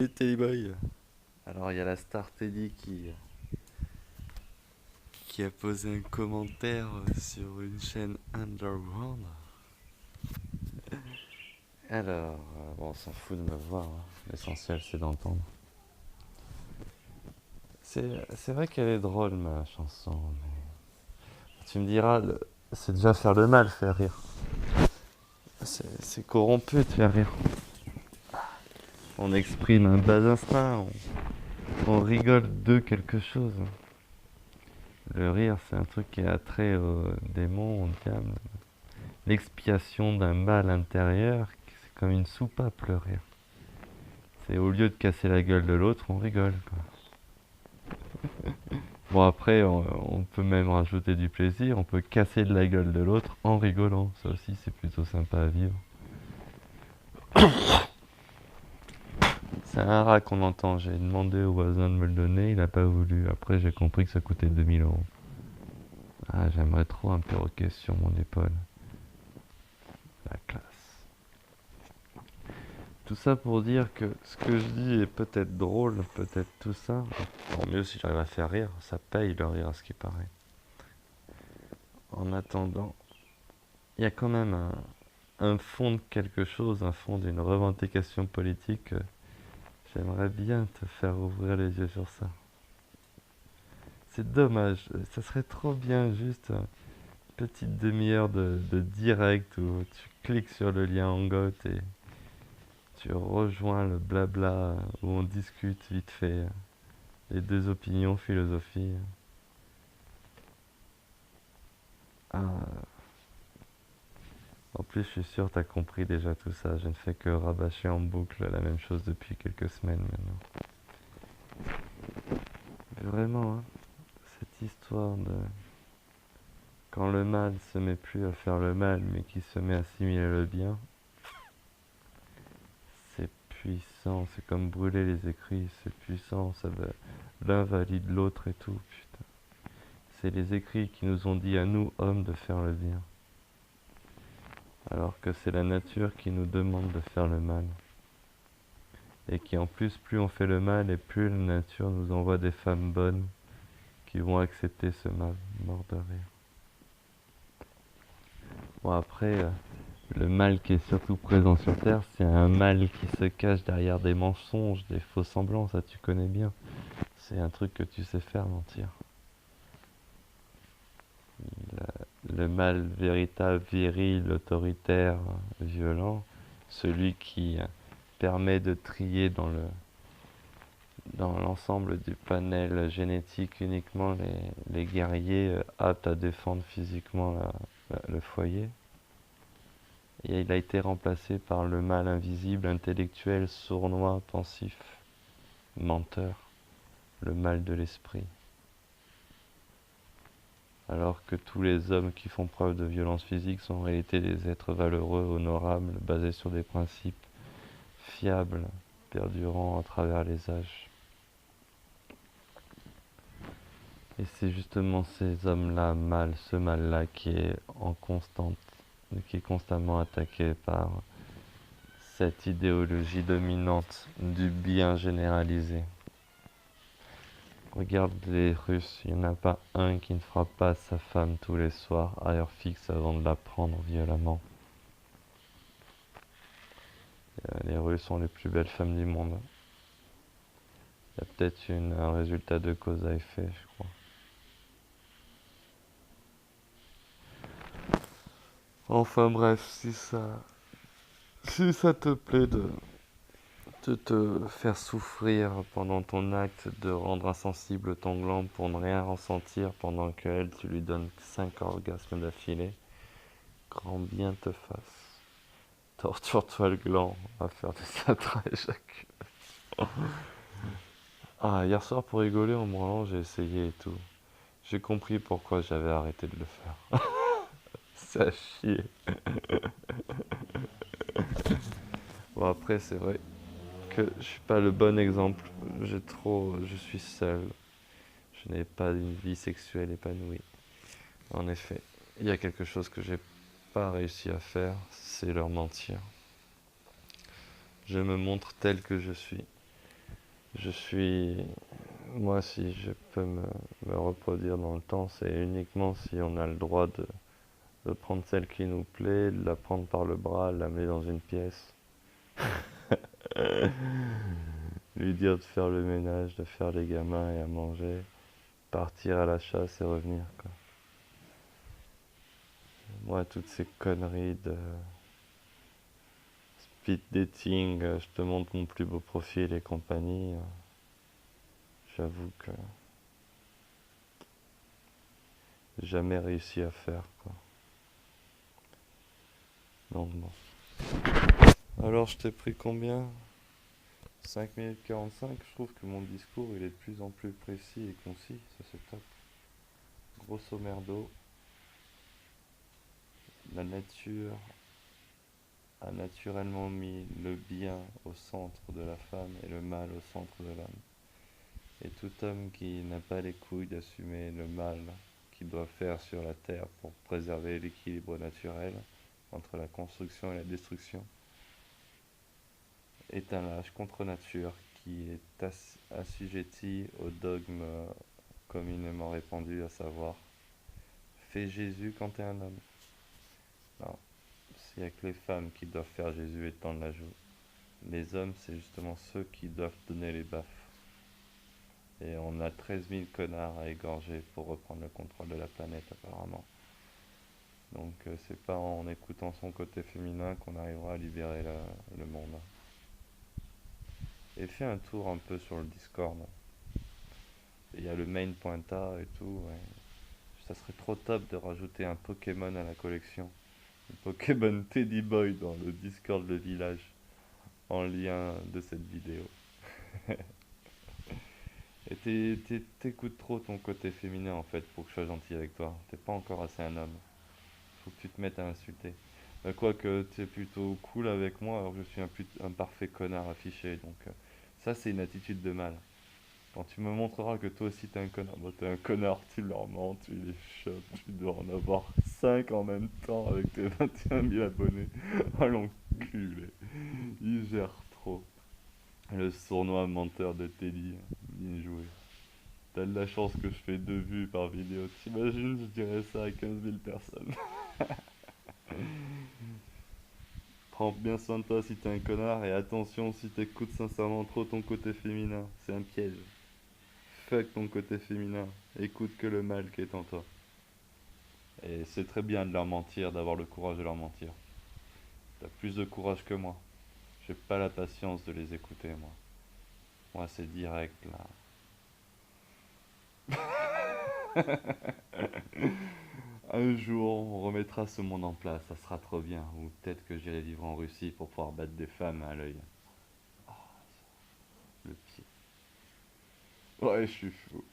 Boy. Alors il y a la star Teddy qui a posé un commentaire sur une chaîne underground. Alors, bon, on s'en fout de me voir, hein. L'essentiel c'est d'entendre. C'est vrai qu'elle est drôle ma chanson, mais tu me diras, c'est déjà faire le mal, faire rire. C'est corrompu de faire rire. On exprime un bas instinct, on rigole de quelque chose. Le rire, c'est un truc qui est attrait au démon, au diable. L'expiation d'un mal intérieur, c'est comme une soupape, le rire. C'est au lieu de casser la gueule de l'autre, on rigole, quoi. Bon, après, on peut même rajouter du plaisir, on peut casser de la gueule de l'autre en rigolant. Ça aussi, c'est plutôt sympa à vivre. C'est un rat qu'on entend. J'ai demandé au voisin de me le donner, il n'a pas voulu. Après, j'ai compris que ça coûtait 2 000 euros. Ah, j'aimerais trop un perroquet sur mon épaule. La classe. Tout ça pour dire que ce que je dis est peut-être drôle, peut-être tout ça. Tant mieux si j'arrive à faire rire, ça paye le rire à ce qui paraît. En attendant, il y a quand même un fond de quelque chose, un fond d'une revendication politique. J'aimerais bien te faire ouvrir les yeux sur ça. C'est dommage, ça serait trop bien juste une petite demi-heure de direct où tu cliques sur le lien Hangout et tu rejoins le blabla où on discute vite fait les deux opinions, philosophie. Ah, en plus, je suis sûr que tu as compris déjà tout ça. Je ne fais que rabâcher en boucle la même chose depuis quelques semaines maintenant. Mais vraiment, hein, cette histoire de quand le mal se met plus à faire le mal, mais qui se met à assimiler le bien, c'est puissant. C'est comme brûler les écrits, c'est puissant. L'un valide l'autre et tout. Putain. C'est les écrits qui nous ont dit à nous, hommes, de faire le bien. Alors que c'est la nature qui nous demande de faire le mal. Et qui en plus, plus on fait le mal et plus la nature nous envoie des femmes bonnes qui vont accepter ce mal, mort de rire. Bon après, le mal qui est surtout présent sur Terre, c'est un mal qui se cache derrière des mensonges, des faux semblants, ça tu connais bien. C'est un truc que tu sais faire, mentir. Le mal véritable, viril, autoritaire, violent, celui qui permet de trier dans l'ensemble du panel génétique uniquement les guerriers aptes à défendre physiquement le foyer. Et il a été remplacé par le mal invisible, intellectuel, sournois, pensif, menteur, le mal de l'esprit. Alors que tous les hommes qui font preuve de violence physique sont en réalité des êtres valeureux, honorables, basés sur des principes fiables, perdurant à travers les âges. Et c'est justement ces hommes-là, ce mal-là, qui est constamment attaqué par cette idéologie dominante du bien généralisé. Regarde les Russes, il n'y en a pas un qui ne frappe pas sa femme tous les soirs à heure fixe avant de la prendre violemment. Les Russes sont les plus belles femmes du monde. Il y a peut-être un résultat de cause à effet, je crois. Enfin bref, si ça te plaît de te faire souffrir pendant ton acte, de rendre insensible ton gland pour ne rien ressentir pendant qu'elle, tu lui donnes 5 orgasmes d'affilée, grand bien te fasse. Torture-toi le gland à faire des intra-éjaculations. Ah, hier soir pour rigoler en branlant, j'ai essayé et tout. J'ai compris pourquoi j'avais arrêté de le faire. Ça a chier. Bon après c'est vrai que je suis pas le bon exemple. Je suis seul. Je n'ai pas une vie sexuelle épanouie. En effet, il y a quelque chose que j'ai pas réussi à faire, c'est leur mentir. Je me montre tel que je suis. Je suis... Moi, si je peux me reproduire dans le temps, c'est uniquement si on a le droit de prendre celle qui nous plaît, de la prendre par le bras, de l'amener dans une pièce, lui dire de faire le ménage, de faire les gamins et à manger, partir à la chasse et revenir, quoi. Moi, toutes ces conneries de speed dating, je te montre mon plus beau profil et compagnie, j'avoue que j'ai jamais réussi à faire, quoi. Donc bon. Alors, je t'ai pris combien? 5 minutes 45. Je trouve que mon discours il est de plus en plus précis et concis, ça c'est top. Grosso merdo, la nature a naturellement mis le bien au centre de la femme et le mal au centre de l'homme. Et tout homme qui n'a pas les couilles d'assumer le mal qu'il doit faire sur la terre pour préserver l'équilibre naturel entre la construction et la destruction est un lâche contre nature qui est assujetti au dogme communément répandu, à savoir fais Jésus quand t'es un homme. Non, il n'y a que les femmes qui doivent faire Jésus et tendre la joue. Les hommes, c'est justement ceux qui doivent donner les baffes. Et on a 13 000 connards à égorger pour reprendre le contrôle de la planète, apparemment. Donc, c'est pas en écoutant son côté féminin qu'on arrivera à libérer le monde. Et fais un tour un peu sur le Discord. Il y a le main pointa et tout. Ouais. Ça serait trop top de rajouter un Pokémon à la collection. Le Pokémon Teddy Boy dans le Discord de village en lien de cette vidéo. Et t'écoutes trop ton côté féminin en fait pour que je sois gentil avec toi. T'es pas encore assez un homme. Faut que tu te mettes à insulter. Quoique t'es plutôt cool avec moi alors que je suis un parfait connard affiché. Donc ça c'est une attitude de mal. Quand tu me montreras que toi aussi t'es un connard, bon t'es un connard, tu leur mens, tu les chopes, tu dois en avoir 5 en même temps avec tes 21 000 abonnés. Oh l'enculé, il gère trop. Le sournois menteur de Teddy, bien joué. T'as de la chance que je fais 2 vues par vidéo, t'imagines, je dirais ça à 15 000 personnes. Prends bien soin de toi si t'es un connard et attention si t'écoutes sincèrement trop ton côté féminin, c'est un piège. Fuck ton côté féminin, écoute que le mal qui est en toi. Et c'est très bien de leur mentir, d'avoir le courage de leur mentir. T'as plus de courage que moi. J'ai pas la patience de les écouter, moi. Moi, c'est direct, là. Un jour, on remettra ce monde en place, ça sera trop bien. Ou peut-être que j'irai vivre en Russie pour pouvoir battre des femmes à l'œil. Ah, le pied. Ouais, je suis fou.